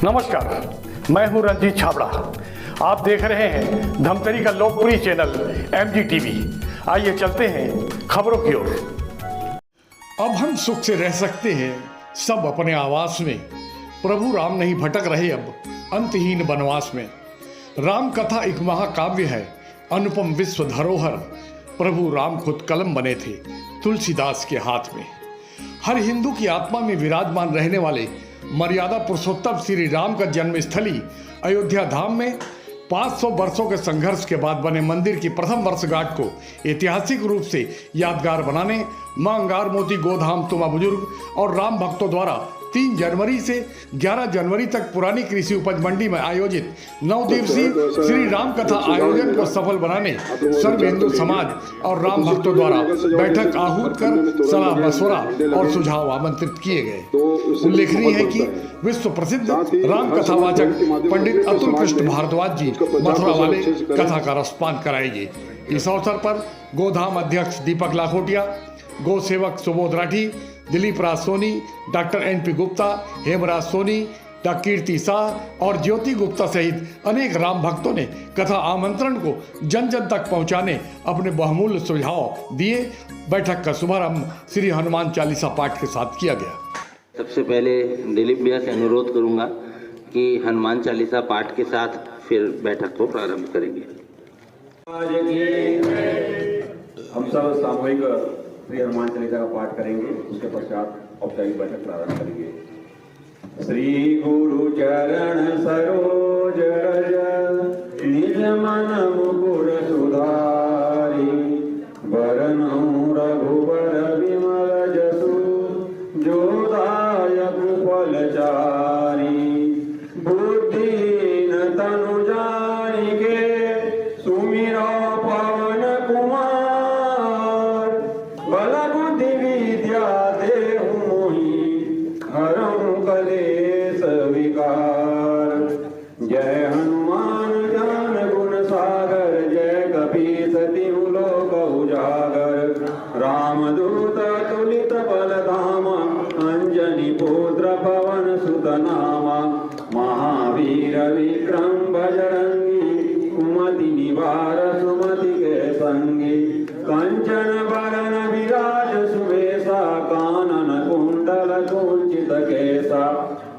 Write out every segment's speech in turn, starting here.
नमस्कार, मैं हूं रंजीत छाबड़ा। आप देख रहे हैं धमतरी का लोकप्रिय चैनल MGTV। आइए चलते हैं खबरों की ओर। अब हम सुख से रह सकते हैं सब अपने आवास में। प्रभु राम नहीं भटक रहे अब अंतहीन वनवास में। राम कथा एक महाकाव्य है, अनुपम विश्व धरोहर। प्रभु राम खुद कलम बने थे तुलसीदास के हाथ में। हर हिंदू की आत्मा में विराजमान रहने वाले मर्यादा पुरुषोत्तम श्री राम का जन्मस्थली अयोध्या धाम में 500 वर्षों के संघर्ष के बाद बने मंदिर की प्रथम वर्षगांठ को ऐतिहासिक रूप से यादगार बनाने मां अंगार मोती गोधाम तुमा बुजुर्ग और राम भक्तों द्वारा 3 जनवरी से 11 जनवरी तक पुरानी कृषि उपज मंडी में आयोजित 9 दिवसीय श्री राम कथा आयोजन को सफल बनाने सर्व हिंदू समाज और राम भक्तों द्वारा बैठक आहूत कर सलाह मशवरा और सुझाव आमंत्रित किए गए। उल्लेखनीय है कि विश्व प्रसिद्ध राम कथावाचक पंडित अतुल कृष्ण भारद्वाज जी मथुरा वाले कथा का रसपान कराएंगे। इस अवसर पर गोधाम अध्यक्ष दीपक लाखोटिया, गौ सेवक सुबोध राठी, दिलीप राज सोनी, डॉक्टर NP गुप्ता, हेमराज सोनी, डॉ कीर्ति शाह और ज्योति गुप्ता सहित अनेक राम भक्तों ने कथा आमंत्रण को जन जन तक पहुंचाने अपने बहुमूल्य सुझाव दिए। बैठक का शुभारंभ श्री हनुमान चालीसा पाठ के साथ किया गया। सबसे पहले दिलीप भैया से अनुरोध करूंगा कि हनुमान चालीसा पाठ के साथ फिर बैठक को प्रारंभ करेंगे। हम सब सामूहिक श्री हनुमान चालीसा का पाठ करेंगे, उसके पश्चात औपचारिक बैठक प्रारंभ करेंगे। श्री गुरु चरण सरोज रज निज मन मुकुर सुधारी, बरनउँ रघुबर विमल जसु जो दायक फलचारी। बुद्धिहीन तनु जानिके सुमिरो पवन कुमार, बल बुद्धि विद्या देहु मोहि हरहु कलेश विकार। जय हनुमान ज्ञान गुण सागर, जय कपीस तिहु लोक उजागर। रामदूत तुलित बल धामा, अंजनी पुत्र पवन सुत नामा। महावीर विक्रम बजरंगी, कुमति निवार सुमति के संगी। कंचन बरन विराज सुवेशा, कानन कुंडल कुंचित केसा।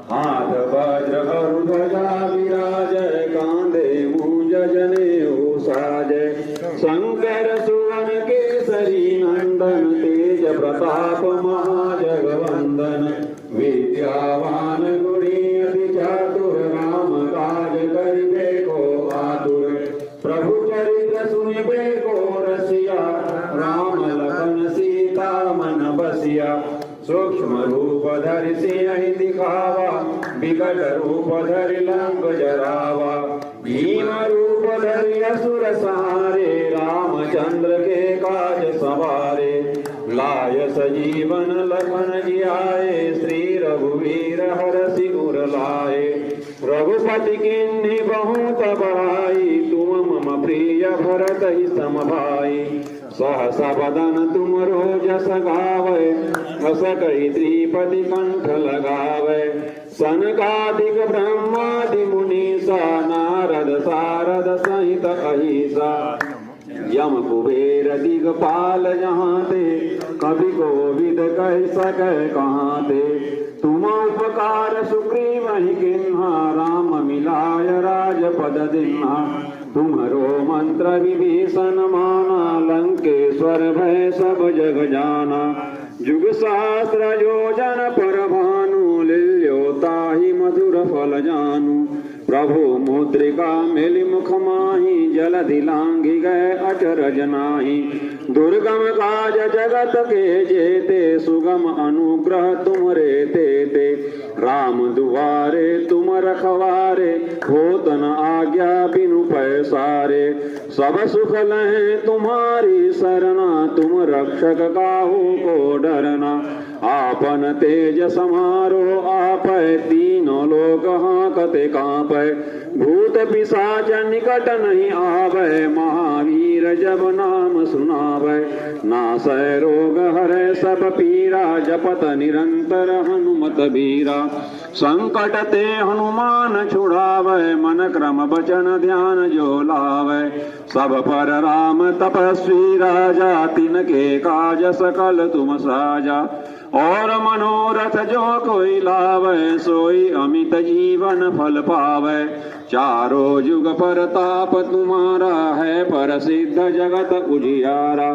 हाथ वज्र और ध्वजा विराजय, कांधे मूंज जनेऊ साजय। शंकर सुवन केसरी नंदन, तेज प्रताप महाजगवंदन। विद्यावान गुणी अति चातुर, राम काज करिबे को आतुर। प्रभु चरित्र सुनिबे को रसिया, राम लखन सीता मन बसिया। सूक्ष्म रूप धरि सिंहि दिखावा, विकट रूप धरि लंक जरावा। भीम रूप धरि असुर सहारे, रामचंद्र के काज सवारे। लाय सजीवन लखन जियाए, श्री रघुवीर हरषि उर लाए। रघुपति किन्हि बहुत बड़ाई, तुम मम प्रिय भरत ही सम भाई। सहस बदन तुमरो जस गावै, हस कहि त्रिपति कंठ लगावै। सनकादिक ब्रह्मादि मुनीसा, नारद सारद सहित अहिसा। यम कुबेर दिगपाल जहाँ ते, कवि कोविद कह सकै कहाँ ते। तुम उपकार सुग्रीव ही किन्हा, राम मिलाय राजपद दिन्हा। तुम्हरो मंत्र विभीषण माना, लंकेश्वर भय सब जग जाना। जुग सहस्र योजन पर भानु, लील्यो ताहि मधुर फल जानू। प्रभु मुद्रिका मिलि मुख माहि, जलधि लांघि गए अचरज नाहि। दुर्गम काज जगत के जेते, सुगम अनुग्रह तुमरे तेते। राम दुआरे तुम रखवारे, होत न आज्ञा बिनु पैसारे। सब सुख लहे तुम्हारी सरना, तुम रक्षक काहू को डरना। आपन तेज समारो आपै, तीनों लोक हांकते कांपै। भूत पिशाच निकट नहीं आवै, महावीर कबीर जब नाम सुनावे, नासै रोग हरै सब पीरा, जपत निरंतर हनुमत बीरा। संकट ते हनुमान छुड़ावे, मन क्रम बचन ध्यान जो लावे। सब पर राम तपस्वी राजा, तिनके काज सकल तुम साजा। और मनोरथ जो कोई लावे, सोई अमित जीवन फल पावे। चारों जुग परताप तुम्हारा है, प्रसिद्ध जगत उजियारा।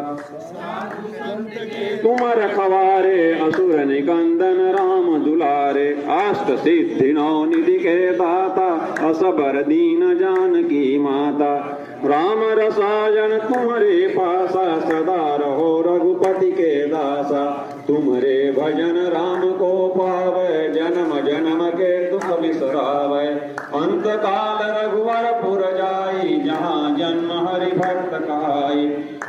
तुम रखवारे असुर निकंदन, राम दुलारे। अष्ट सिद्धि नौ निधि के दाता, असबर दीन जानकी माता। राम रसायन तुम्हारे पासा, सदा रहो रघुपति के दासा। तुम्हारे भजन राम को पावे, जन्म जन्म के दुख बिसरावे। अंत काल रघुवर पुर जाई, जहाँ जन्म हरि भक्त कहाई।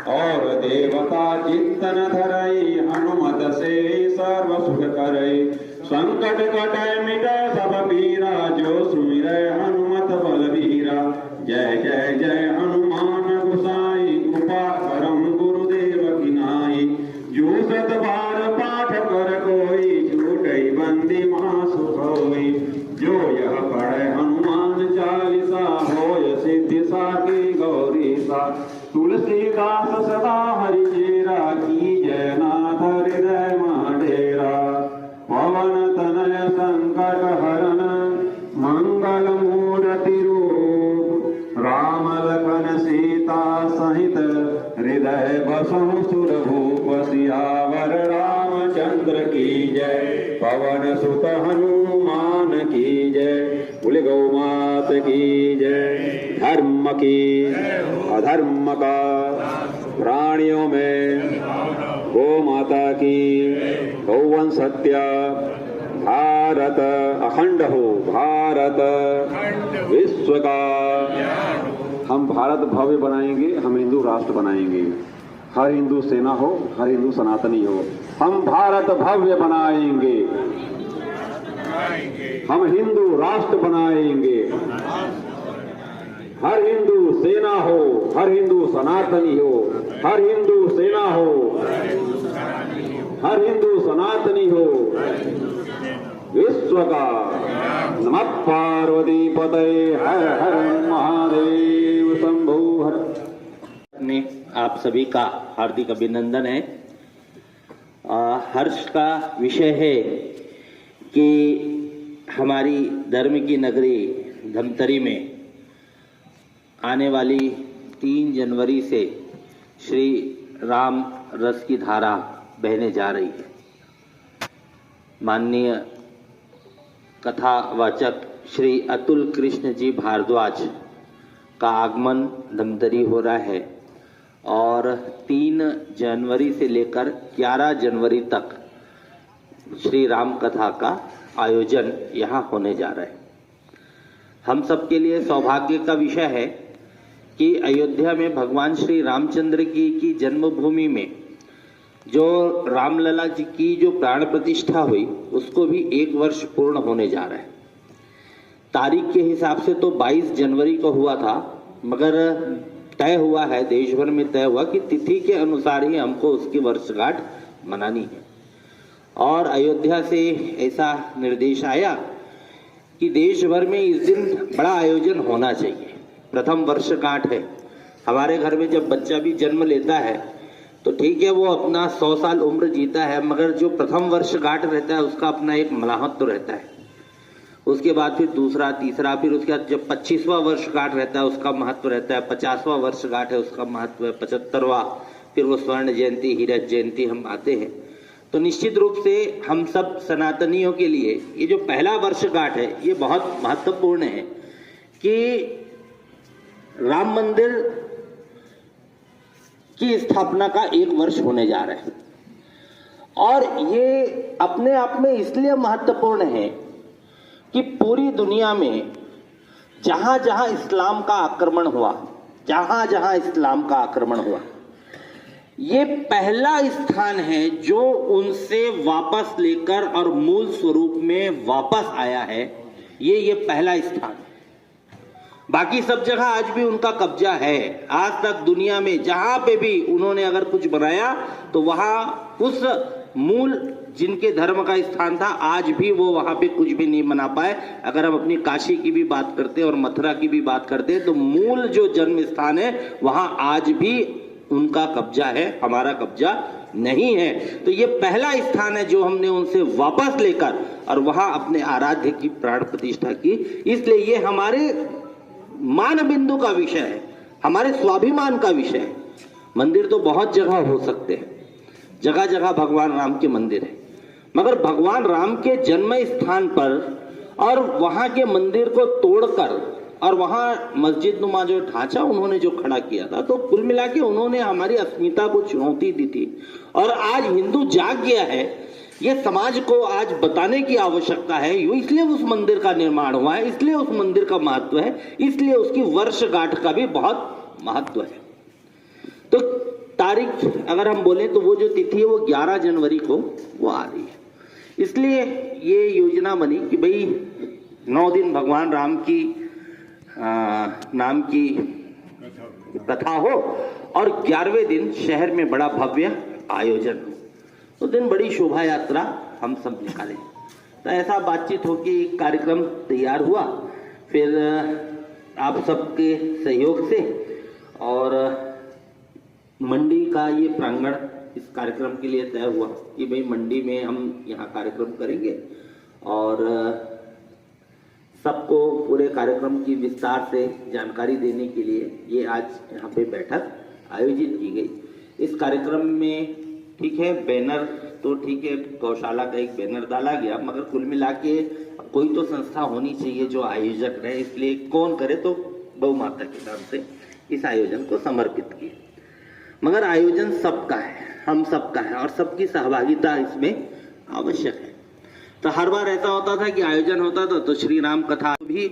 और देवता चित्तन धरई, हनुमत से सर्व सुख करई। संकट कटै मिटै सब पीरा, जो सुमिरै हनुमत बलबीरा। जय जय जय हनुमान गोसाई, कृपा करम गुरुदेव की नाई। जो सत बार पाठ कर कोई, छूटई बंदी महासुख होई। जो यह पढ़े हनुमान चालीसा, होय सिद्धि साकी गौरी सा। तुलसीदास सदा हरि चेरा, की जय नाथ हृदय माडेरा। पवन तनय संकट हरन, मंगल मूर्ति रूप। राम लखन सीता सहित, हृदय बसहु सुर भूप। सियावर रामचंद्र की जय, पवन सुत हनुमान की जय। बोले गौ मात की जय। धर्म की अधर्म का प्राणियों में गौ माता की, गौवन सत्य। भारत अखंड हो, भारत विश्व का। हम भारत भव्य बनाएंगे, हम हिंदू राष्ट्र बनाएंगे। हर हिंदू सेना हो, हर हिंदू सनातनी हो। हम भारत भव्य बनाएंगे, हम हिंदू राष्ट्र बनाएंगे। हर हिंदू सेना हो, हर हिंदू सनातनी हो। हर हिंदू सेना हो, हर हिंदू सनातनी हो। विश्व का। नमः पार्वती पतये, हर हर महादेव शंभो हर। में आप सभी का हार्दिक अभिनंदन है। हर्ष का विषय है कि हमारी धर्म की नगरी धमतरी में आने वाली 3 जनवरी से श्री राम रस की धारा बहने जा रही है। माननीय कथावाचक श्री अतुल कृष्ण जी भारद्वाज का आगमन धमतरी हो रहा है और 3 जनवरी से लेकर 11 जनवरी तक श्री राम कथा का आयोजन यहाँ होने जा रहा है। हम सबके लिए सौभाग्य का विषय है कि अयोध्या में भगवान श्री रामचंद्र की जन्मभूमि में जो रामलला जी की जो प्राण प्रतिष्ठा हुई उसको भी 1 वर्ष पूर्ण होने जा रहा है। तारीख के हिसाब से तो 22 जनवरी को हुआ था, मगर तय हुआ है, देश भर में तय हुआ कि तिथि के अनुसार ही हमको उसकी वर्षगांठ मनानी है। और अयोध्या से ऐसा निर्देश आया कि देश भर में इस दिन बड़ा आयोजन होना चाहिए। प्रथम वर्षगांठ है। हमारे घर में जब बच्चा भी जन्म लेता है तो ठीक है, वो अपना 100 साल उम्र जीता है, मगर जो प्रथम वर्षगांठ रहता है उसका अपना एक महत्व रहता है। उसके बाद फिर दूसरा, तीसरा, फिर उसके बाद जब 25वां वर्षगांठ रहता है उसका महत्व रहता है, 50वां वर्षगांठ है उसका महत्व है, 75वां, फिर वो स्वर्ण जयंती, हीरक जयंती हम आते हैं। तो निश्चित रूप से हम सब सनातनियों के लिए ये जो पहला वर्षगांठ है ये बहुत महत्वपूर्ण है कि राम मंदिर की स्थापना का 1 वर्ष होने जा रहा है। और ये अपने आप में इसलिए महत्वपूर्ण है कि पूरी दुनिया में जहां जहां इस्लाम का आक्रमण हुआ, इस्लाम का आक्रमण हुआ, ये पहला स्थान है जो उनसे वापस लेकर और मूल स्वरूप में वापस आया है। ये पहला स्थान है। बाकी सब जगह आज भी उनका कब्जा है। आज तक दुनिया में जहां पे भी उन्होंने अगर कुछ बनाया तो वहां उस मूल जिनके धर्म का स्थान था, आज भी वो वहां पे कुछ भी नहीं बना पाए। अगर हम अपनी काशी की भी बात करते हैं और मथुरा की भी बात करते हैं तो मूल जो जन्म स्थान है वहां आज भी उनका कब्जा है, हमारा कब्जा नहीं है। तो ये पहला स्थान है जो हमने उनसे वापस लेकर और वहां अपने आराध्य की प्राण प्रतिष्ठा की। इसलिए ये हमारे मान बिंदु का विषय है, हमारे स्वाभिमान का विषय है। मंदिर तो बहुत जगह हो सकते हैं, जगह जगह भगवान राम के मंदिर है, मगर भगवान राम के जन्म स्थान पर और वहां के मंदिर को तोड़कर और वहां मस्जिद नुमा जो ढांचा उन्होंने जो खड़ा किया था, तो कुल मिला के उन्होंने हमारी अस्मिता को चुनौती दी थी। और आज हिंदू जाग गया है, ये समाज को आज बताने की आवश्यकता है। इसलिए उस मंदिर का निर्माण हुआ है, इसलिए उस मंदिर का महत्व है, इसलिए उसकी वर्षगांठ का भी बहुत महत्व है। तो तारीख अगर हम बोले तो वो जो तिथि है वो 11 जनवरी को वो आ रही है। इसलिए ये योजना बनी कि भाई 9 दिन भगवान राम की नाम की कथा हो और 11वें दिन शहर में बड़ा भव्य आयोजन हो। तो दिन बड़ी शोभा यात्रा हम सब निकाले। तो ऐसा बातचीत हो कि कार्यक्रम तैयार हुआ। फिर आप सबके सहयोग से और मंडी का ये प्रांगण इस कार्यक्रम के लिए तय हुआ कि भाई मंडी में हम यहाँ कार्यक्रम करेंगे और सबको पूरे कार्यक्रम की विस्तार से जानकारी देने के लिए ये आज यहाँ पे बैठक आयोजित की गई। इस कार्यक्रम में ठीक है बैनर तो ठीक है, गौशाला का एक बैनर डाला गया, मगर कुल मिला के कोई तो संस्था होनी चाहिए जो आयोजक है, इसलिए कौन करे तो गौ माता के नाम से इस आयोजन को समर्पित किए। मगर आयोजन सबका है, हम सबका है और सबकी सहभागिता इसमें आवश्यक है। तो हर बार ऐसा होता था कि आयोजन होता था तो श्री राम कथा भी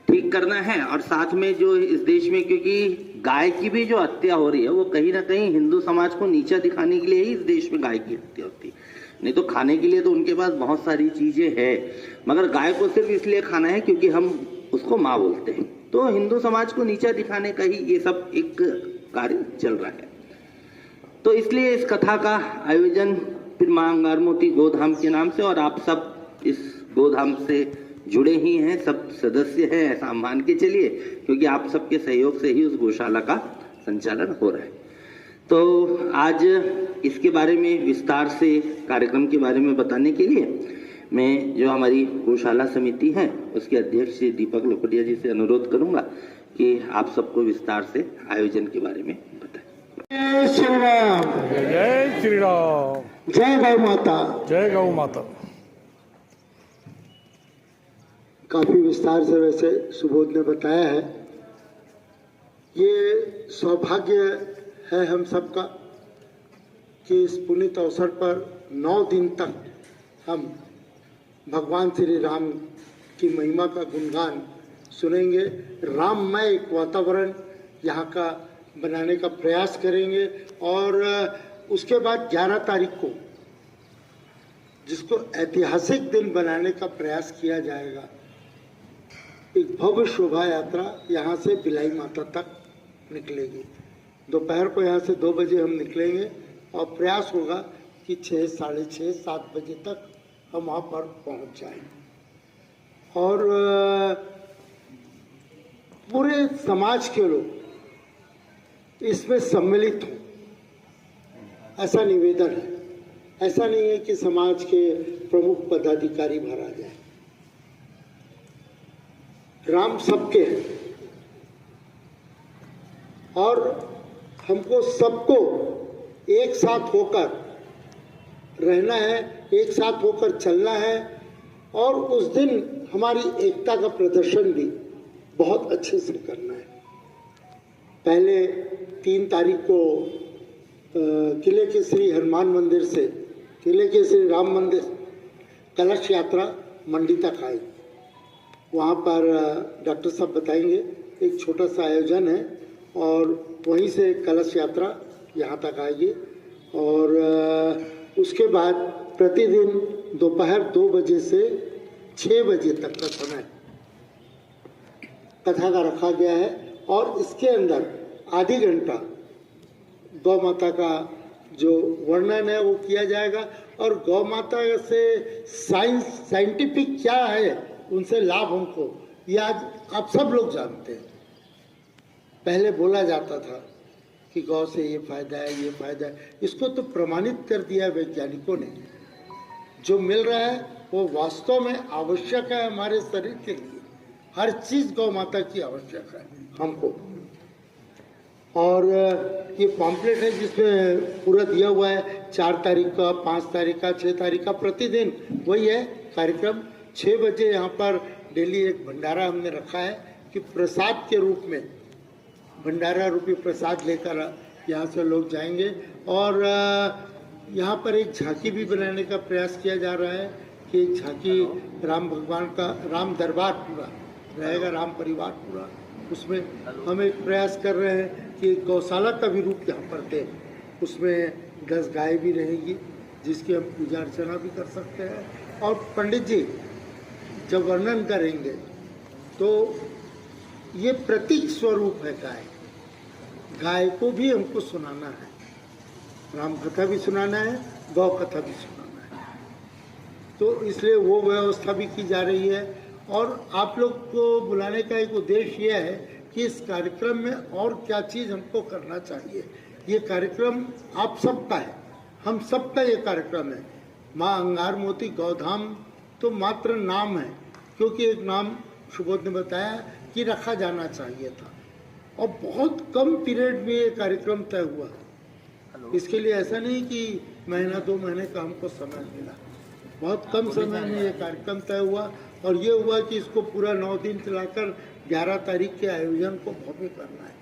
ठीक करना है और साथ में जो इस देश में, क्योंकि गाय की भी जो हत्या हो रही है वो कहीं ना कहीं हिंदू समाज को नीचा दिखाने के लिए ही इस देश में गाय की हत्या होती है। नहीं तो खाने के लिए तो उनके पास बहुत सारी चीजें हैं, मगर गाय को सिर्फ इसलिए खाना है क्योंकि हम उसको माँ बोलते हैं। तो हिंदू समाज को नीचा दिखाने का ही ये सब एक कार्य चल रहा है। तो इसलिए इस कथा का आयोजन फिर मां अंगारमोती गोधाम के नाम से, और आप सब इस गोधाम से जुड़े ही हैं, सब सदस्य हैं ऐसा मान के चलिए, क्योंकि आप सबके सहयोग से ही उस गौशाला का संचालन हो रहा है। तो आज इसके बारे में विस्तार से कार्यक्रम के बारे में बताने के लिए मैं जो हमारी गौशाला समिति है उसके अध्यक्ष श्री दीपक लोखंडिया जी से अनुरोध करूंगा कि आप सबको विस्तार से आयोजन के बारे में बताएं। जय श्री राम, जय श्री राम, जय गौ माता। जय गौ माता। काफी विस्तार से वैसे सुबोध ने बताया है। ये सौभाग्य है हम सबका कि इस पुनीत अवसर पर 9 दिन तक हम भगवान श्री राम की महिमा का गुणगान सुनेंगे। राममय एक वातावरण यहाँ का बनाने का प्रयास करेंगे और उसके बाद 11 तारीख को जिसको ऐतिहासिक दिन बनाने का प्रयास किया जाएगा, एक भव्य शोभा यात्रा यहाँ से बिलाई माता तक निकलेगी। दोपहर को यहाँ से 2 बजे हम निकलेंगे और प्रयास होगा कि 6, साढ़े 6, 7 बजे तक हम वहाँ पर पहुँच जाएंगे और पूरे समाज के लोग इसमें सम्मिलित हों, ऐसा निवेदन है। ऐसा नहीं है कि समाज के प्रमुख पदाधिकारी भरा जाए। राम सबके हैं और हमको सबको एक साथ होकर रहना है, एक साथ होकर चलना है और उस दिन हमारी एकता का प्रदर्शन भी बहुत अच्छे से करना है। पहले 3 तारीख को किले के श्री हनुमान मंदिर से किले के श्री राम मंदिर कलश यात्रा मंडी तक आई। वहाँ पर डॉक्टर साहब बताएंगे, एक छोटा सा आयोजन है और वहीं से कलश यात्रा यहाँ तक आएगी और उसके बाद प्रतिदिन दोपहर 2 बजे से 6 बजे तक का समय कथा का रखा गया है और इसके अंदर आधी घंटा गौ माता का जो वर्णन है वो किया जाएगा और गौ माता से साइंटिफिक क्या है, उनसे लाभ हमको ये आज आप सब लोग जानते हैं। पहले बोला जाता था कि गौ से ये फायदा है, ये फायदा है, इसको तो प्रमाणित कर दिया वैज्ञानिकों ने। जो मिल रहा है वो वास्तव में आवश्यक है हमारे शरीर के लिए। हर चीज गौ माता की आवश्यक है हमको। और ये पॉम्पलेट है जिसमें पूरा दिया हुआ है 4 तारीख का, 5 तारीख का, 6 तारीख का, प्रतिदिन वही है कार्यक्रम। 6 बजे यहाँ पर डेली एक भंडारा हमने रखा है कि प्रसाद के रूप में, भंडारा रूपी प्रसाद लेकर यहाँ से लोग जाएंगे। और यहाँ पर एक झांकी भी बनाने का प्रयास किया जा रहा है कि एक झांकी राम भगवान का, राम दरबार पूरा रहेगा, राम परिवार पूरा, उसमें हम एक प्रयास कर रहे हैं कि गौशाला का भी रूप यहाँ पर दें। उसमें 10 गाय भी रहेगी जिसकी हम पूजा अर्चना भी कर सकते हैं। और पंडित जी जब वर्णन करेंगे तो ये प्रतीक स्वरूप है गाय, गाय को भी हमको सुनाना है, राम कथा भी सुनाना है, गौ कथा भी सुनाना है। तो इसलिए वो व्यवस्था भी की जा रही है। और आप लोग को बुलाने का एक उद्देश्य यह है कि इस कार्यक्रम में और क्या चीज़ हमको करना चाहिए। ये कार्यक्रम आप सबका है, हम सबका ये कार्यक्रम है। माँ अंगार मोती गौधाम तो मात्र नाम है, क्योंकि एक नाम सुबोध ने बताया कि रखा जाना चाहिए था और बहुत कम पीरियड में ये कार्यक्रम तय हुआ। इसके लिए ऐसा नहीं कि महीना 2 महीने का हमको समय मिला, बहुत कम समय में ये कार्यक्रम तय हुआ। और ये हुआ कि इसको पूरा 9 दिन चलाकर 11 तारीख के आयोजन को भव्य करना है।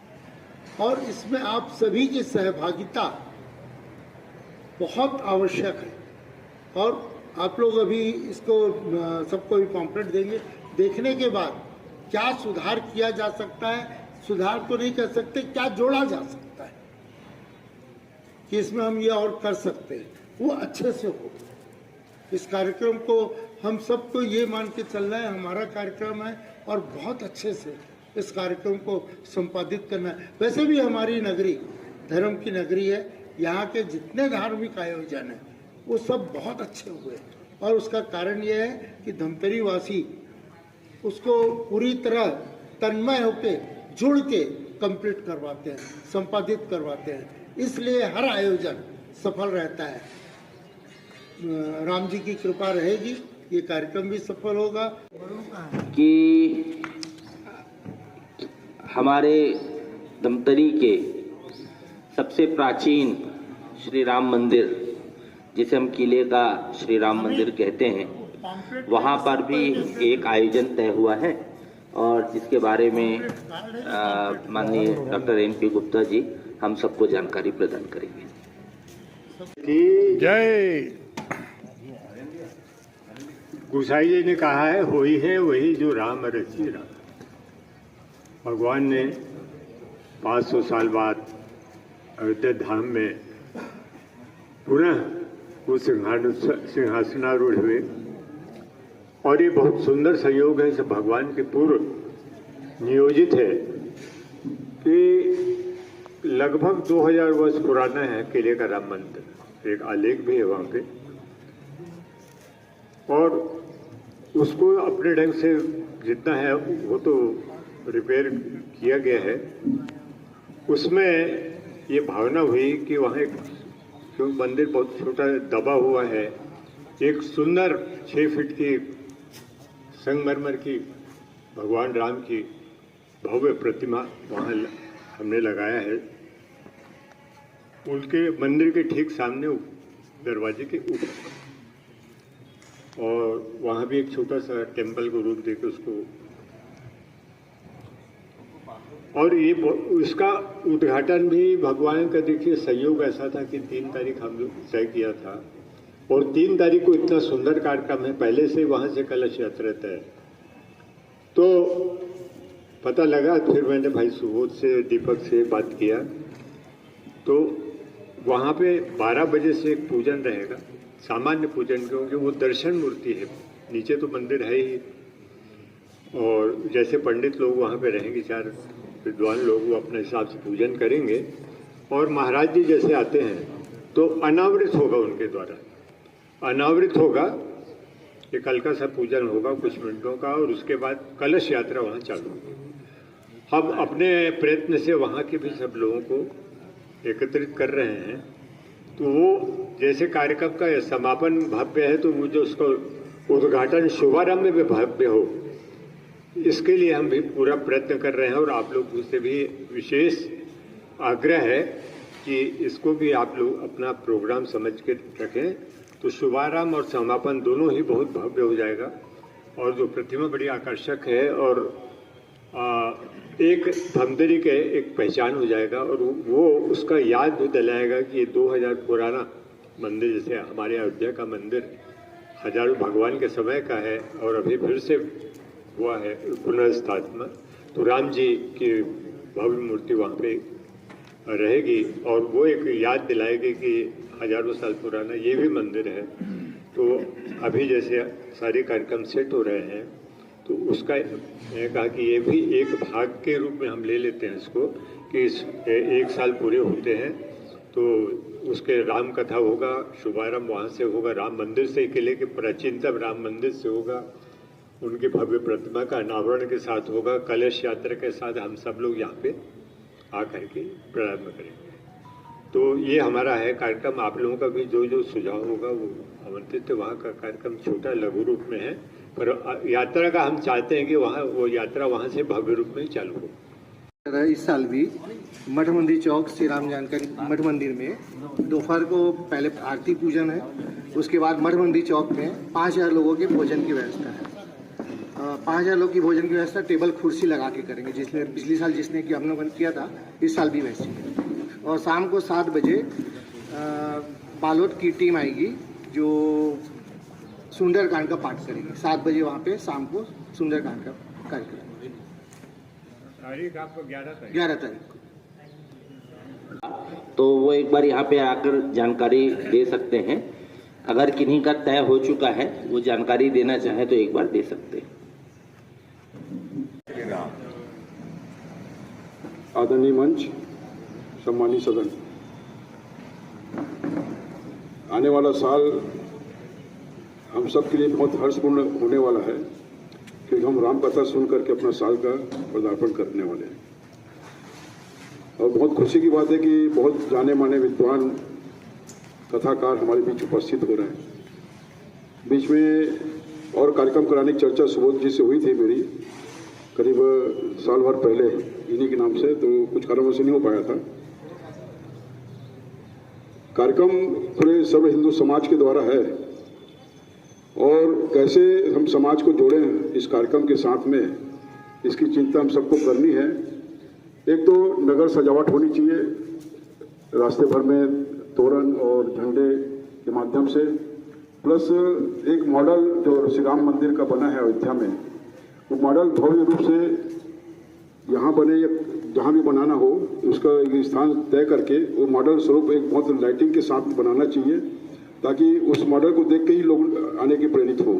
और इसमें आप सभी की सहभागिता बहुत आवश्यक है। और आप लोग अभी इसको सबको भी पॉम्पलेट देंगे, देखने के बाद क्या सुधार किया जा सकता है, सुधार तो नहीं कर सकते, क्या जोड़ा जा सकता है कि इसमें हम ये और कर सकते हैं, वो अच्छे से हो। इस कार्यक्रम को हम सबको ये मान के चलना है, हमारा कार्यक्रम है और बहुत अच्छे से इस कार्यक्रम को संपादित करना है। वैसे भी हमारी नगरी धर्म की नगरी है, यहाँ के जितने धार्मिक आयोजन हैं वो सब बहुत अच्छे हुए और उसका कारण ये है कि धमतरी वासी उसको पूरी तरह तन्मय होके जुड़ के कंप्लीट करवाते हैं, संपादित करवाते हैं, इसलिए हर आयोजन सफल रहता है। राम जी की कृपा रहेगी, ये कार्यक्रम भी सफल होगा। कि हमारे धमतरी के सबसे प्राचीन श्री राम मंदिर, जिसे हम किले का श्री राम मंदिर कहते हैं, वहाँ पर भी एक आयोजन तय हुआ है और जिसके बारे में माननीय डॉक्टर एन.पी. गुप्ता जी हम सबको जानकारी प्रदान करेंगे। जय। गोसाई जी ने कहा है, होई है वही जो राम रची राम। भगवान ने 500 साल बाद अयोध्या धाम में पुनः वो सिंहासनारूढ़ हुए और ये बहुत सुंदर संयोग है, सब भगवान के पूर्व नियोजित है कि लगभग 2000 वर्ष पुराना है किले का राम मंदिर, एक आलेख भी है वहाँ पे, और उसको अपने ढंग से जितना है वो तो रिपेयर किया गया है। उसमें ये भावना हुई कि वहाँ एक क्योंकि मंदिर बहुत छोटा दबा हुआ है, एक सुंदर 6 फीट की संगमरमर की भगवान राम की भव्य प्रतिमा वहाँ हमने लगाया है। उनके मंदिर के ठीक सामने दरवाजे के ऊपर, और वहाँ भी एक छोटा सा टेम्पल को रूप देकर उसको, और ये उसका उद्घाटन भी भगवान का देखिए संयोग ऐसा था कि 3 तारीख हम लोग तय किया था और 3 तारीख को इतना सुंदर कार्यक्रम है, पहले से वहाँ से कलश यात्रा तय। तो पता लगा, फिर मैंने भाई सुबोध से दीपक से बात किया, तो वहाँ पे 12 बजे से एक पूजन रहेगा, सामान्य पूजन, क्योंकि वो दर्शन मूर्ति है, नीचे तो मंदिर है ही। और जैसे पंडित लोग वहाँ पे रहेंगे, 4 विद्वान लोग, वो अपने हिसाब से पूजन करेंगे। और महाराज जी जैसे आते हैं तो अनावृत होगा उनके द्वारा, अनावृत होगा, एक हल्का सा पूजन होगा कुछ मिनटों का, और उसके बाद कलश यात्रा वहाँ चालू होगी। हम अपने प्रयत्न से वहाँ के भी सब लोगों को एकत्रित कर रहे हैं। तो वो जैसे कार्यक्रम का समापन भव्य है, तो वो जो उसका उद्घाटन शुभारंभ में भी भव्य हो, इसके लिए हम भी पूरा प्रयत्न कर रहे हैं। और आप लोग से भी विशेष आग्रह है कि इसको भी आप लोग अपना प्रोग्राम समझ के रखें, तो शुभारंभ और समापन दोनों ही बहुत भव्य हो जाएगा। और जो प्रतिमा बड़ी आकर्षक है, और एक धमतरी के एक पहचान हो जाएगा, और वो उसका याद भी दिलाएगा कि ये 2000 पुराना मंदिर, जैसे हमारे अयोध्या का मंदिर हजारों भगवान के समय का है और अभी फिर से हुआ है पुनर्स्थापना, तो राम जी की भव्य मूर्ति वहाँ पे रहेगी, और वो एक याद दिलाएगी कि हजारों साल पुराना ये भी मंदिर है। तो अभी जैसे सारे कार्यक्रम सेट हो रहे हैं, तो उसका मैंने कहा कि ये भी एक भाग के रूप में हम ले लेते हैं इसको, कि 1 साल पूरे होते हैं तो उसके राम कथा होगा, शुभारंभ वहाँ से होगा, राम मंदिर से, किले के प्राचीनतम राम मंदिर से होगा, उनकी भव्य प्रतिमा का अनावरण के साथ होगा, कलश यात्रा के साथ हम सब लोग यहाँ पे आकर के प्रारंभ करेंगे। तो ये हमारा है कार्यक्रम। आप लोगों का भी जो जो सुझाव होगा वो आमंत्रित है। वहाँ का कार्यक्रम छोटा लघु रूप में है, पर यात्रा का हम चाहते हैं कि वहाँ वो यात्रा वहाँ से भव्य रूप में चालू हो। इस साल भी मठ मंदिर चौक श्री राम जानकारी मठ मंदिर में दोपहर को पहले आरती पूजन है, उसके बाद मठ मंदिर चौक में 5000 लोगों के भोजन की व्यवस्था है। 5000 लोग की भोजन की व्यवस्था टेबल कुर्सी लगा के करेंगे, जिसने पिछले साल जिसने कि हम लोगों ने किया था, इस साल भी वैसे ही। और शाम को 7 बजे बालोद की टीम आएगी जो सुंदरकांड का पाठ करेगी। 7 बजे वहाँ पे शाम को सुंदरकांड का कार्यक्रम। तारीख आपको 11 तारीख को। तो वो एक बार यहाँ पे आकर जानकारी दे सकते हैं। अगर किन्हीं का तय हो चुका है, वो जानकारी देना चाहे तो एक बार दे सकते हैं। आदरणीय मंच, सम्मानीय सदन, आने वाला साल हम सब के लिए बहुत हर्षपूर्ण होने वाला है, क्योंकि हम राम कथा सुन करके अपना साल का पदार्पण करने वाले हैं। और बहुत खुशी की बात है कि बहुत जाने माने विद्वान कथाकार हमारे बीच उपस्थित हो रहे हैं। बीच में और कार्यक्रम कराने की चर्चा सुबोध जी से हुई थी मेरी, करीब साल भर पहले इन्हीं के नाम से, तो कुछ कारणों से नहीं हो पाया था। कार्यक्रम पूरे सर्व हिंदू समाज के द्वारा है, और कैसे हम समाज को जोड़ें इस कार्यक्रम के साथ में, इसकी चिंता हम सबको करनी है। एक तो नगर सजावट होनी चाहिए, रास्ते भर में तोरण और झंडे के माध्यम से, प्लस एक मॉडल जो श्री राम मंदिर का बना है अयोध्या में, वो मॉडल भव्य रूप से यहाँ बने या जहाँ भी बनाना हो, उसका एक स्थान तय करके वो मॉडल स्वरूप एक बहुत लाइटिंग के साथ बनाना चाहिए, ताकि उस मॉडल को देख के ही लोग आने के प्रेरित हो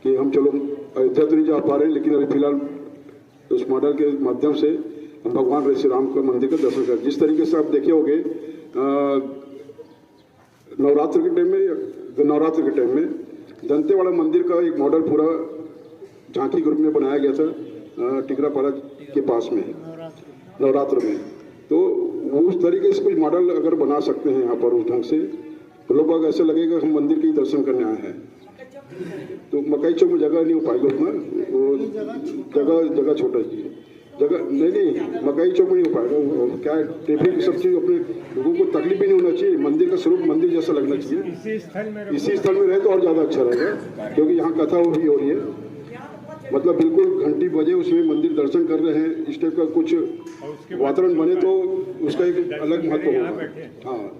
कि हम चलो अयोध्या तो नहीं जा पा रहे, लेकिन अभी फिलहाल उस मॉडल के माध्यम से हम भगवान श्री राम का मंदिर का दर्शन करें। जिस तरीके से आप देखे होंगे नवरात्र के टाइम में दंतेवाड़ा मंदिर का एक मॉडल पूरा झांकी ग्रुप में बनाया गया था टिकरापाड़ा के पास में नवरात्र में। तो वो उस तरीके से कुछ मॉडल अगर बना सकते हैं यहाँ पर उस ढंग से, तो लोग ऐसे लगेगा हम मंदिर के ही दर्शन करने आए हैं। तो मकई चौक में जगह नहीं हो पाएगी उतना, वो जगह छोटा चाहिए, जगह नहीं मकई चौक में नहीं हो पाएगा। क्या ट्रैफिक सब चीज़ अपने लोगों को तकलीफ भी नहीं होना चाहिए, मंदिर का स्वरूप मंदिर जैसा लगना चाहिए। इसी स्थल में रहे तो और ज़्यादा अच्छा रहेगा, क्योंकि यहाँ कथा भी हो रही है, मतलब बिल्कुल घंटी बजे उसमें मंदिर दर्शन कर रहे हैं, इस टाइप का कुछ वातावरण बने तो उसका एक अलग महत्व होगा। हाँ,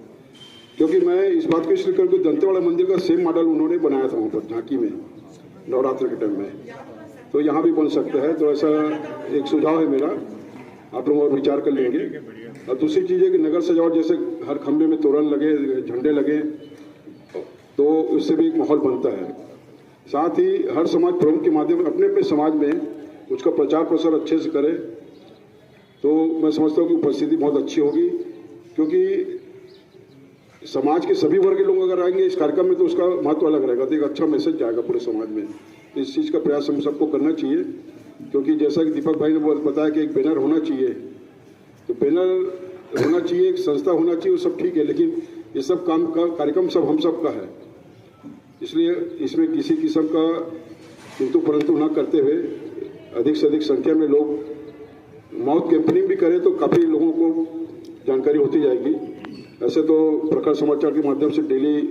क्योंकि मैं इस बात को इसलिए करके दंतेवाड़ा मंदिर का सेम मॉडल उन्होंने बनाया था वहाँ पर झांकी में नवरात्र के टाइम में, तो यहाँ भी बन सकता है। तो ऐसा एक सुझाव है मेरा, आप लोग और विचार कर लेंगे। और दूसरी चीज़ है कि नगर सजावट, जैसे हर खंभे में तोरण लगे, झंडे लगे, तो उससे भी एक माहौल बनता है। साथ ही हर समाज फोरम के माध्यम से अपने अपने समाज में उसका प्रचार प्रसार अच्छे से करे तो मैं समझता हूँ कि उपस्थिति बहुत अच्छी होगी, क्योंकि समाज के सभी वर्ग के लोग अगर आएंगे इस कार्यक्रम में तो उसका महत्व अलग रहेगा, तो एक अच्छा मैसेज जाएगा पूरे समाज में। इस चीज़ का प्रयास हम सबको करना चाहिए, क्योंकि जैसा कि दीपक भाई ने बताया कि एक बैनर होना चाहिए, तो बैनर होना चाहिए, एक संस्था होना चाहिए, वो सब ठीक है, लेकिन ये सब काम का कार्यक्रम सब हम सब का है, इसलिए इसमें किसी किस्म का किंतु परंतु न करते हुए अधिक से अधिक संख्या में लोग माउथ कैंपेनिंग भी करें तो काफ़ी लोगों को जानकारी होती जाएगी। ऐसे तो प्रखर समाचार के माध्यम से डेली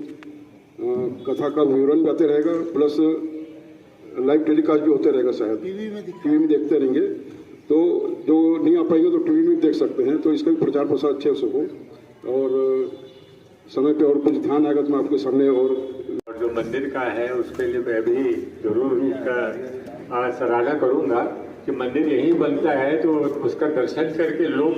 कथा का विवरण भी आते रहेगा, प्लस लाइव टेलीकास्ट भी होते रहेगा, शायद टीवी में देखते रहेंगे, तो जो नहीं आ पाएंगे तो टीवी में देख सकते हैं, तो इसका भी प्रचार प्रसार अच्छे से हो और समय पे और कुछ ध्यान आएगा तो मैं आपके सामने और जो मंदिर का है उसके लिए मैं भी जरूर उसका सराहना करूंगा कि मंदिर यहीं बनता है तो उसका दर्शन करके लोग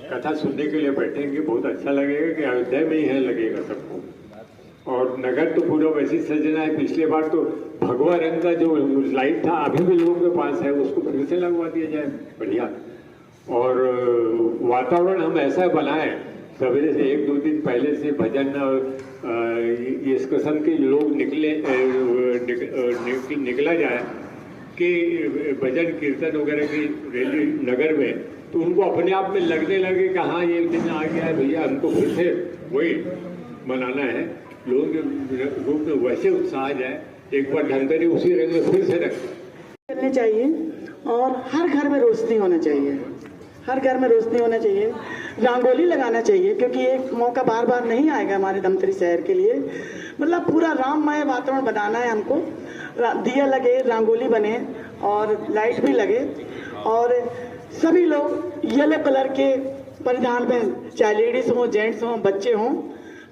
कथा सुनने के लिए बैठेंगे, बहुत अच्छा लगेगा कि अयोध्या में ही है लगेगा सबको। और नगर तो पूरा वैसे सजना है, पिछले बार तो भगवा रंग का जो लाइट था अभी भी लोगों के पास है, उसको फिर से लगवा दिया जाए, बढ़िया। और वातावरण हम ऐसा बनाए सवेरे से 1-2 दिन पहले से भजन और इस किस्म के लोग निकला जाए कि भजन कीर्तन वगैरह की रैली नगर में, तो उनको अपने आप में लगने लगे कि हाँ ये दिन आ गया है भैया, हमको फिर से वही मनाना है, लोगों के रूप में वैसे उत्साह जाए, एक बार धनतेरस उसी रंग में फिर से रखना चाहिए और हर घर में रोशनी होना चाहिए, हर घर में रोशनी होना चाहिए, रंगोली लगाना चाहिए, क्योंकि ये मौका बार बार नहीं आएगा हमारे धमतरी शहर के लिए। मतलब पूरा राममय वातावरण बनाना है हमको, दिया लगे, रंगोली बने और लाइट भी लगे और सभी लोग येलो कलर के परिधान में, चाहे लेडीज हो, जेंट्स हो, बच्चे हों,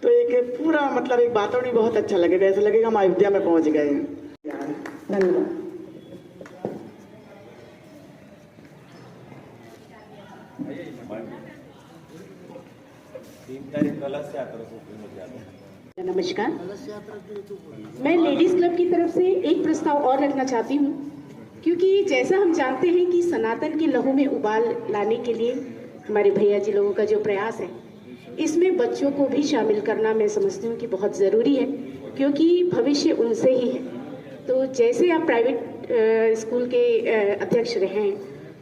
तो एक पूरा मतलब एक वातावरण बहुत अच्छा लगेगा, ऐसा लगेगा हम अयोध्या में पहुंच गए हैं। धन्यवाद। नमस्कार, मैं लेडीज क्लब की तरफ से एक प्रस्ताव और रखना चाहती हूँ, क्योंकि जैसा हम जानते हैं कि सनातन के लहू में उबाल लाने के लिए हमारे भैया जी लोगों का जो प्रयास है, इसमें बच्चों को भी शामिल करना मैं समझती हूँ कि बहुत ज़रूरी है, क्योंकि भविष्य उनसे ही है। तो जैसे आप प्राइवेट स्कूल के अध्यक्ष रहे हैं,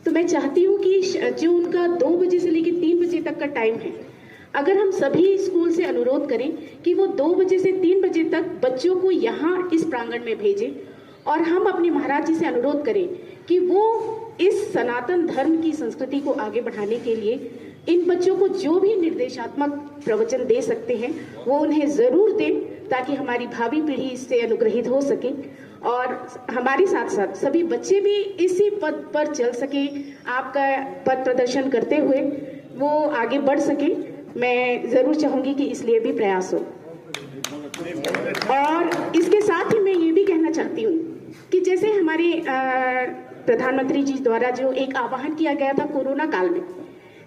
तो मैं चाहती हूँ कि जो उनका 2 बजे से लेकर 3 बजे तक का टाइम है, अगर हम सभी स्कूल से अनुरोध करें कि वो 2 बजे से 3 बजे तक बच्चों को यहाँ इस प्रांगण में भेजें, और हम अपने महाराज जी से अनुरोध करें कि वो इस सनातन धर्म की संस्कृति को आगे बढ़ाने के लिए इन बच्चों को जो भी निर्देशात्मक प्रवचन दे सकते हैं वो उन्हें ज़रूर दें, ताकि हमारी भावी पीढ़ी इससे अनुग्रहित हो सके और हमारे साथ साथ सभी बच्चे भी इसी पद पर चल सके, आपका पद प्रदर्शन करते हुए वो आगे बढ़ सके। मैं ज़रूर चाहूँगी कि इसलिए भी प्रयास हो। और इसके साथ ही मैं ये भी कहना चाहती हूँ कि जैसे हमारे प्रधानमंत्री जी द्वारा जो एक आह्वान किया गया था कोरोना काल में,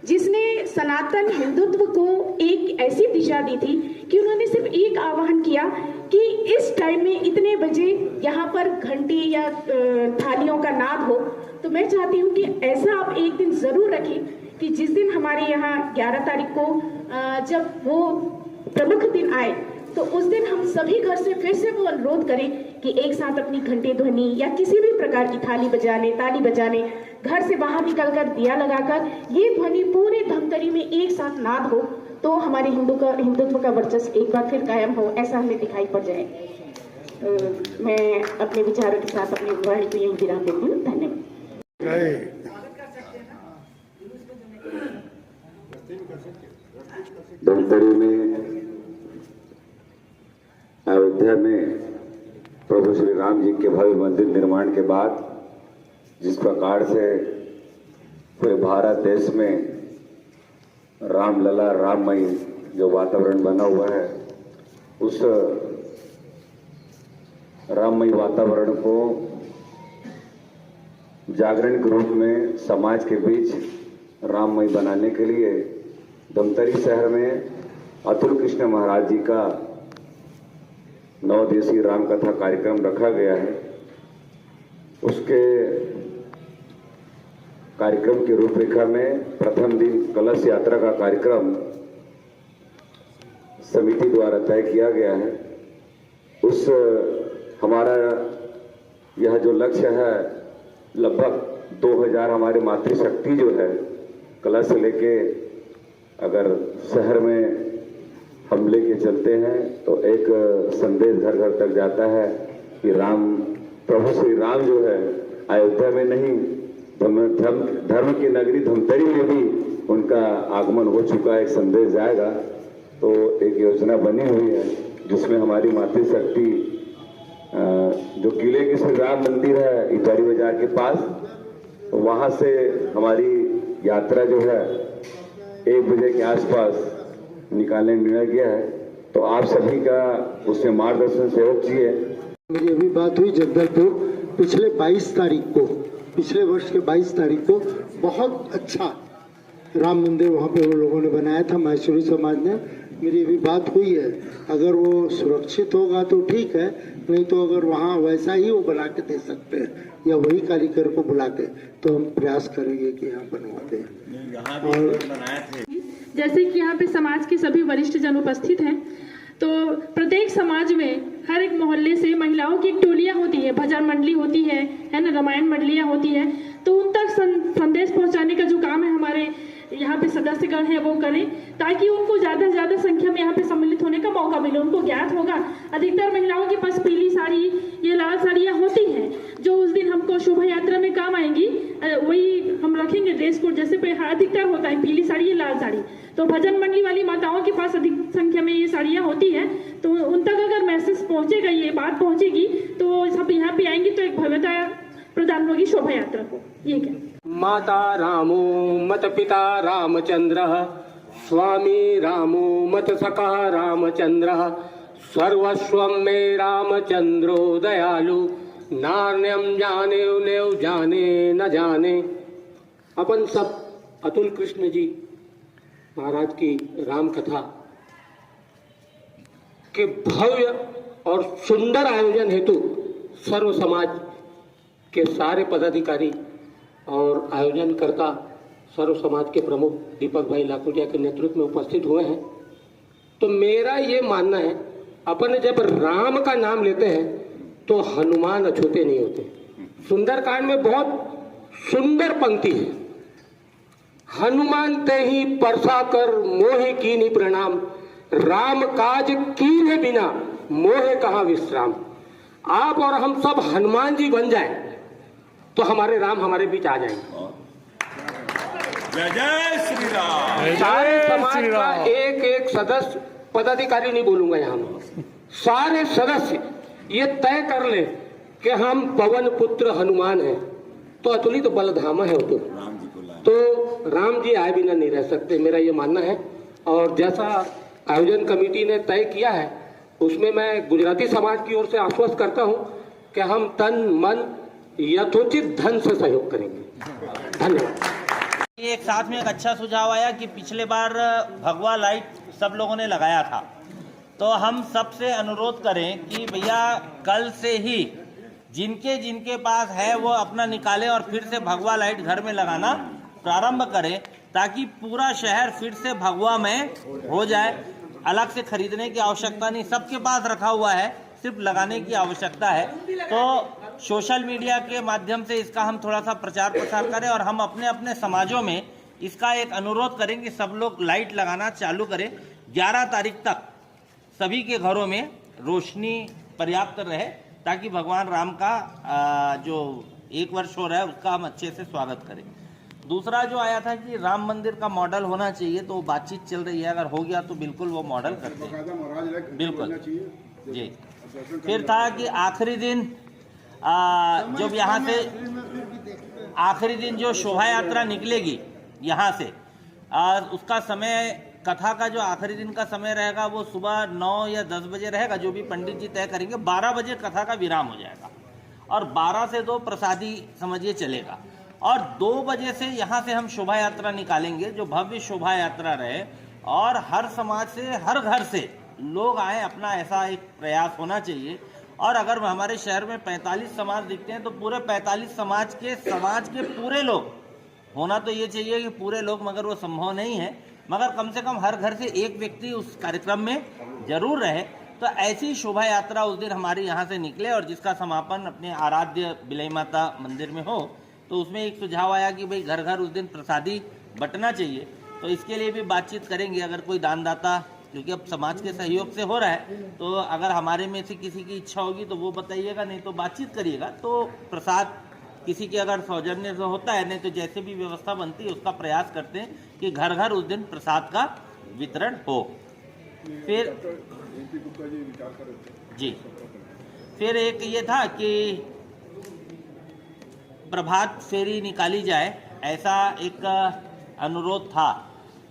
जिसने सनातन हिंदुत्व को एक ऐसी दिशा दी थी कि उन्होंने सिर्फ एक आह्वान किया कि इस टाइम में इतने बजे यहाँ पर घंटी या थालियों का नाद हो। तो मैं चाहती हूँ कि ऐसा आप एक दिन ज़रूर रखें कि जिस दिन हमारे यहाँ 11 तारीख को जब वो प्रमुख दिन आए, तो उस दिन हम सभी घर से फिर से वो अनुरोध करें कि एक साथ अपनी घंटी ध्वनि या किसी भी प्रकार की थाली बजाने, ताली बजाने, घर से बाहर निकलकर दिया लगाकर ये ध्वनि पूरे धमतरी में एक साथ नाद हो, तो हमारे हिंदुत्व का वर्चस्व एक बार फिर कायम हो, ऐसा हमें दिखाई पड़ जाए। मैं अपने विचारों के साथ अपनी वाणी को यही विराम देती हूँ। धन्यवाद। धमतरी में, अयोध्या में प्रभु श्री राम जी के भव्य मंदिर निर्माण के बाद जिस प्रकार से पूरे भारत देश में रामलला, राममयी जो वातावरण बना हुआ है, उस राममयी वातावरण को जागरण के रूप में समाज के बीच राममयी बनाने के लिए धमतरी शहर में अतुल कृष्ण महाराज जी का 9 दिवसीय राम कथा कार्यक्रम रखा गया है। उसके कार्यक्रम की रूपरेखा में प्रथम दिन कलश यात्रा का कार्यक्रम समिति द्वारा तय किया गया है। उस हमारा यह जो लक्ष्य है, लगभग 2000 हमारी मातृशक्ति जो है कलश लेके अगर शहर में हम लेके चलते हैं तो एक संदेश घर घर तक जाता है कि प्रभु श्री राम जो है अयोध्या में नहीं, धर्म की नगरी धमतरी में भी उनका आगमन हो चुका है, एक संदेश जाएगा। तो एक योजना बनी हुई है जिसमें हमारी मातृशक्ति जो किले के श्री राम मंदिर है इटारी बाजार के पास, वहां से हमारी यात्रा जो है 1 बजे के आसपास निकालने निर्णय किया है। तो आप सभी का उसमें मार्गदर्शन सहयोग चाहिए। मेरी अभी बात हुई जगदलपुर पिछले 22 तारीख को, पिछले वर्ष के 22 तारीख को बहुत अच्छा राम मंदिर वहाँ पे उन लोगों ने बनाया था, माहेश्वरी समाज ने। मेरी अभी बात हुई है, अगर वो सुरक्षित होगा तो ठीक है, नहीं तो अगर वहाँ वैसा ही वो बना के दे सकते हैं या वही कारीगर को बुला के, तो हम प्रयास करेंगे कि यहाँ बनवा दें। और जैसे कि यहाँ पे समाज के सभी वरिष्ठ जन उपस्थित हैं, तो प्रत्येक समाज में हर एक मोहल्ले से महिलाओं की एक टोलियाँ होती है, भजन मंडली होती है ना, रामायण मंडलियाँ होती है। तो उन तक संदेश पहुँचाने का जो काम है हमारे यहाँ पे सदस्यगण है वो करें, ताकि उनको ज़्यादा से ज़्यादा संख्या में यहाँ पे सम्मिलित होने का मौका मिले। उनको ज्ञात होगा, अधिकतर महिलाओं के पास पीली साड़ी, ये लाल साड़ियाँ होती हैं जो उस दिन हमको शोभा यात्रा में काम आएंगी। वही हम रखेंगे ड्रेस कोड, जैसे पे अधिकतर होता है पीली साड़ी या लाल साड़ी। तो भजन मंडली वाली माताओं के पास अधिक संख्या में ये साड़ियाँ होती है, तो उन तक अगर मैसेज पहुँचेगा, ये बात पहुँचेगी, तो सब यहाँ पे आएंगी तो एक भव्यता प्रदान होगी शोभा यात्रा को। ये क्या माता रामो मत पिता रामचंद्र, स्वामी रामो मत सखा रामचंद्र, सर्वस्वं मे रामचंद्रो दयालु, नान्यम जाने नेव जाने न जाने। अपन सब अतुल कृष्ण जी महाराज की राम कथा के भव्य और सुंदर आयोजन हेतु सर्व समाज के सारे पदाधिकारी और आयोजनकर्ता सर्व समाज के प्रमुख दीपक भाई लाखोटिया के नेतृत्व में उपस्थित हुए हैं। तो मेरा ये मानना है, अपन जब राम का नाम लेते हैं तो हनुमान अछूते नहीं होते। सुंदरकांड में बहुत सुंदर पंक्ति है, हनुमान ते ही परसा कर मोहे कीनी प्रणाम, राम काज कीने बिना मोहे कहाँ विश्राम। आप और हम सब हनुमान जी बन जाए तो हमारे राम हमारे बीच आ जाएंगे। जय जय श्री राम। सारे समाज का एक एक सदस्य, पदाधिकारी नहीं बोलूंगा यहाँ में, सारे सदस्य ये तय कर ले कि हम पवन पुत्र हनुमान हैं, तो अतुलित तो बलधामा है तो राम जी आए बिना नहीं रह सकते, मेरा ये मानना है। और जैसा आयोजन कमेटी ने तय किया है उसमें मैं गुजराती समाज की ओर से आश्वस्त करता हूँ कि हम तन मन यथोचित धन से सहयोग करेंगे। धन्यवाद। एक साथ में एक अच्छा सुझाव आया कि पिछले बार भगवा लाइट सब लोगों ने लगाया था, तो हम सबसे अनुरोध करें कि भैया कल से ही जिनके जिनके पास है वो अपना निकालें और फिर से भगवा लाइट घर में लगाना प्रारंभ करें, ताकि पूरा शहर फिर से भगवा में हो जाए। अलग से खरीदने की आवश्यकता नहीं, सबके पास रखा हुआ है, सिर्फ लगाने की आवश्यकता है। तो सोशल मीडिया के माध्यम से इसका हम थोड़ा सा प्रचार प्रसार करें और हम अपने अपने समाजों में इसका एक अनुरोध करें कि सब लोग लाइट लगाना चालू करें। 11 तारीख तक सभी के घरों में रोशनी पर्याप्त रहे, ताकि भगवान राम का जो 1 वर्ष हो रहा है उसका हम अच्छे से स्वागत करें। दूसरा जो आया था कि राम मंदिर का मॉडल होना चाहिए, तो बातचीत चल रही है, अगर हो गया तो बिल्कुल वो मॉडल करते हैं, बिल्कुल जी। फिर था कि आखिरी दिन जब यहाँ से आखिरी दिन जो शोभा यात्रा निकलेगी यहाँ से, उसका समय, कथा का जो आखिरी दिन का समय रहेगा वो सुबह 9 या 10 बजे रहेगा, जो भी पंडित जी तय करेंगे। 12 बजे कथा का विराम हो जाएगा और 12 से 2 प्रसादी समझिए चलेगा, और 2 बजे से यहाँ से हम शोभा यात्रा निकालेंगे, जो भव्य शोभा यात्रा रहे और हर समाज से, हर घर से लोग आए, अपना ऐसा एक प्रयास होना चाहिए। और अगर हमारे शहर में 45 समाज दिखते हैं तो पूरे 45 समाज के पूरे लोग होना तो ये चाहिए कि पूरे लोग, मगर वो संभव नहीं है, मगर कम से कम हर घर से एक व्यक्ति उस कार्यक्रम में जरूर रहे। तो ऐसी शोभा यात्रा उस दिन हमारी यहाँ से निकले और जिसका समापन अपने आराध्य बिलई माता मंदिर में हो। तो उसमें एक सुझाव आया कि भाई घर घर उस दिन प्रसादी बंटना चाहिए। तो इसके लिए भी बातचीत करेंगे। अगर कोई दानदाता, क्योंकि अब समाज के सहयोग से हो रहा है, तो अगर हमारे में से किसी की इच्छा होगी तो वो बताइएगा, नहीं तो बातचीत करिएगा। तो प्रसाद किसी के अगर सौजन्य से होता है, नहीं तो जैसे भी व्यवस्था बनती है उसका प्रयास करते हैं कि घर घर उस दिन प्रसाद का वितरण हो। फिर फिर एक ये था कि प्रभात फेरी निकाली जाए, ऐसा एक अनुरोध था।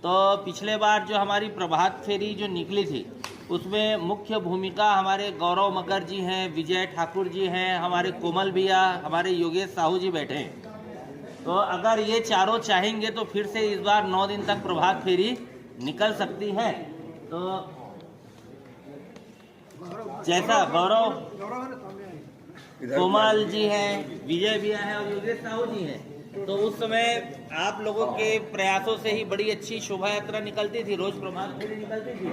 तो पिछले बार जो हमारी प्रभात फेरी जो निकली थी उसमें मुख्य भूमिका हमारे गौरव मकर जी हैं, विजय ठाकुर जी हैं, हमारे कोमल भैया, हमारे योगेश साहू जी बैठे हैं। तो अगर ये चारों चाहेंगे तो फिर से इस बार 9 दिन तक प्रभात फेरी निकल सकती है। तो जैसा गौरव, कोमल जी हैं, विजय भैया हैं और योगेश साहू जी हैं, तो उस समय आप लोगों के प्रयासों से ही बड़ी अच्छी शोभा यात्रा निकलती थी, रोज प्रभात फेरी निकलती थी,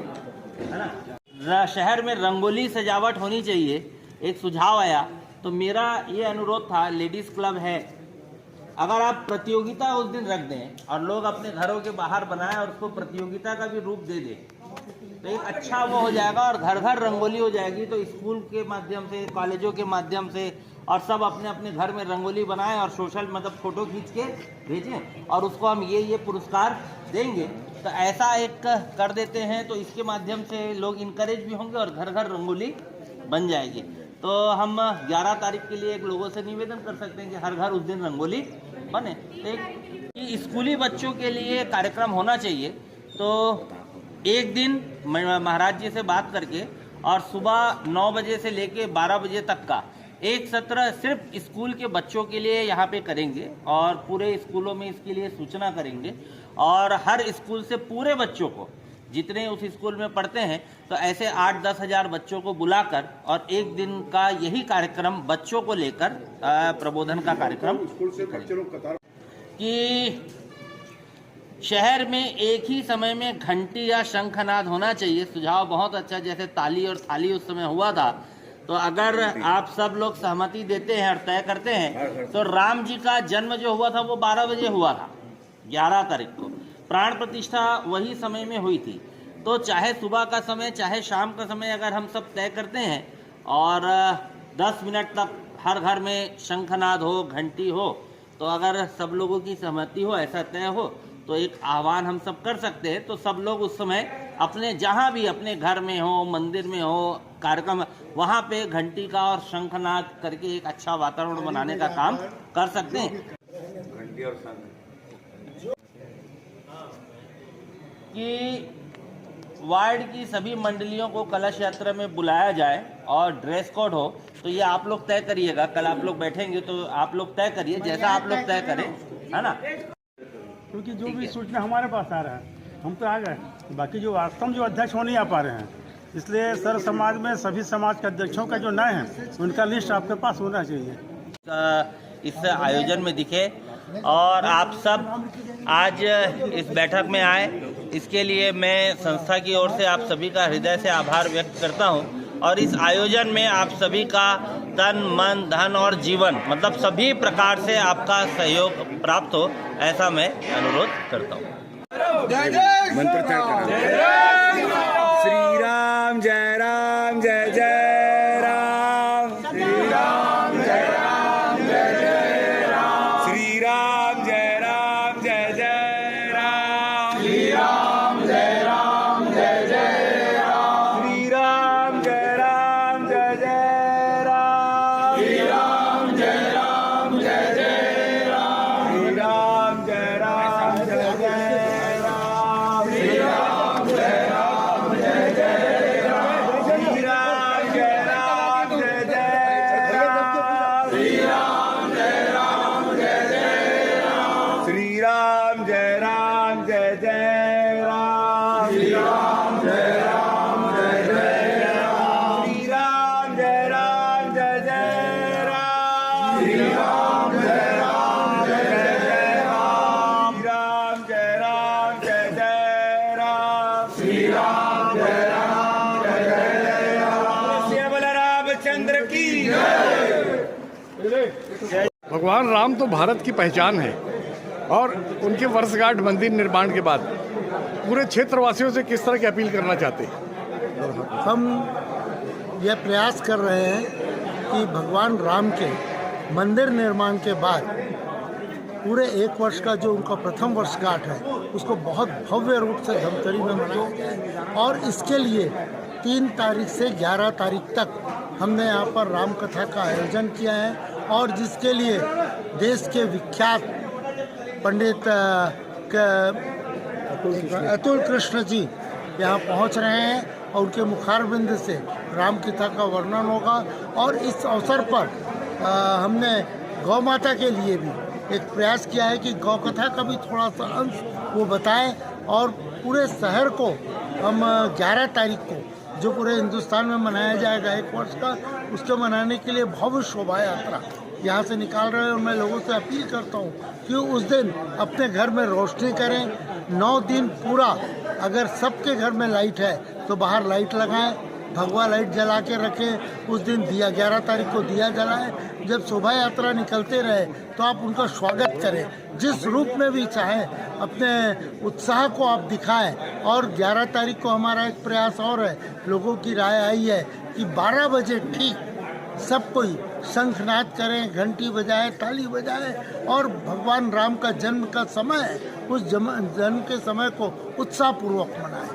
है ना। शहर में रंगोली सजावट होनी चाहिए, एक सुझाव आया। तो मेरा ये अनुरोध था, लेडीज क्लब है, अगर आप प्रतियोगिता उस दिन रख दें और लोग अपने घरों के बाहर बनाएं और उसको प्रतियोगिता का भी रूप दे दें तो एक अच्छा वो हो जाएगा और घर घर रंगोली हो जाएगी। तो स्कूल के माध्यम से, कॉलेजों के माध्यम से और सब अपने अपने घर में रंगोली बनाएं और सोशल मतलब फोटो खींच के भेजें और उसको हम ये पुरस्कार देंगे। तो ऐसा एक कर देते हैं तो इसके माध्यम से लोग इनकरेज भी होंगे और घर घर रंगोली बन जाएगी। तो हम 11 तारीख के लिए एक लोगों से निवेदन कर सकते हैं कि हर घर उस दिन रंगोली बने। एक स्कूली बच्चों के लिए कार्यक्रम होना चाहिए। तो एक दिन महाराज जी से बात करके और सुबह 9 बजे से लेके 12 बजे तक का एक सत्र सिर्फ स्कूल के बच्चों के लिए यहाँ पे करेंगे और पूरे स्कूलों में इसके लिए सूचना करेंगे और हर स्कूल से पूरे बच्चों को, जितने उस स्कूल में पढ़ते हैं, तो ऐसे 8-10 हज़ार बच्चों को बुलाकर और एक दिन का यही कार्यक्रम बच्चों को लेकर प्रबोधन का कार्यक्रम कि शहर में एक ही समय में घंटी या शंखनाद होना चाहिए। सुझाव बहुत अच्छा, जैसे ताली और थाली उस समय हुआ था। तो अगर आप सब लोग सहमति देते हैं और तय करते हैं तो राम जी का जन्म जो हुआ था वो 12 बजे हुआ था, 11 तारीख को। प्राण प्रतिष्ठा वही समय में हुई थी। तो चाहे सुबह का समय चाहे शाम का समय अगर हम सब तय करते हैं और 10 मिनट तक हर घर में शंखनाद हो, घंटी हो, तो अगर सब लोगों की सहमति हो, ऐसा तय हो, तो एक आह्वान हम सब कर सकते हैं। तो सब लोग उस समय अपने जहाँ भी अपने घर में हो, मंदिर में हो, कार्यक्रम, वहाँ पे घंटी का और शंखनाद करके एक अच्छा वातावरण बनाने का काम कर सकते हैं। घंटी और शंख कि वार्ड की सभी मंडलियों को कलश यात्रा में बुलाया जाए और ड्रेस कोड हो, तो ये आप लोग तय करिएगा। कल आप लोग बैठेंगे तो आप लोग तय करिए, जैसा आप लोग तय करें, है ना। क्योंकि जो भी सूचना हमारे पास आ रहा है हम तो आ गए, बाकी जो वास्तव में जो अध्यक्ष हो नहीं आ पा रहे हैं, इसलिए सर समाज में सभी समाज के अध्यक्षों का जो नए हैं उनका लिस्ट आपके पास होना चाहिए। इस आयोजन में दिखे और आप सब आज इस बैठक में आए, इसके लिए मैं संस्था की ओर से आप सभी का हृदय से आभार व्यक्त करता हूं। और इस आयोजन में आप सभी का तन मन धन और जीवन मतलब सभी प्रकार से आपका सहयोग प्राप्त हो, ऐसा मैं अनुरोध करता हूँ। श्री राम जय राम जय जय राम, श्री राम जय राम जय जय राम, श्री राम जय राम जय जय राम, श्री राम जय राम जय जय राम, श्री राम जय राम जय जय राम, श्री राम जय राम जय जय राम, श्री राम जय राम जय जय राम, श्री राम जय राम भगवान राम तो भारत की पहचान है और उनके वर्षगांठ मंदिर निर्माण के बाद पूरे क्षेत्रवासियों से किस तरह की अपील करना चाहते हैं? हम यह प्रयास कर रहे हैं कि भगवान राम के मंदिर निर्माण के बाद पूरे 1 वर्ष का जो उनका प्रथम वर्षगांठ है उसको बहुत भव्य रूप से धमतरी में मनाया जाए और इसके लिए 3 तारीख से 11 तारीख तक हमने यहाँ पर राम कथा का आयोजन किया है और जिसके लिए देश के विख्यात पंडित अतुल कृष्ण जी यहाँ पहुँच रहे हैं और उनके मुखारबिंद से राम कथा का वर्णन होगा। और इस अवसर पर हमने गौ माता के लिए भी एक प्रयास किया है कि गौ कथा का भी थोड़ा सा अंश वो बताएं और पूरे शहर को हम 11 तारीख को जो पूरे हिंदुस्तान में मनाया जाएगा 1 वर्ष का, उसको मनाने के लिए भव्य शोभा यात्रा यहाँ से निकाल रहे हैं। और मैं लोगों से अपील करता हूँ कि उस दिन अपने घर में रोशनी करें। 9 दिन पूरा अगर सबके घर में लाइट है तो बाहर लाइट लगाएं, भगवा लाइट जला के रखें। उस दिन दिया 11 तारीख को दिया जलाएं। जब शोभा यात्रा निकलते रहे तो आप उनका स्वागत करें, जिस रूप में भी चाहें अपने उत्साह को आप दिखाएं। और 11 तारीख को हमारा एक प्रयास और है, लोगों की राय आई है कि 12 बजे ठीक सब कोई शंखनाद करें, घंटी बजाए, ताली बजाए और भगवान राम का जन्म का समय है उस जन्म के समय को उत्साहपूर्वक मनाएं।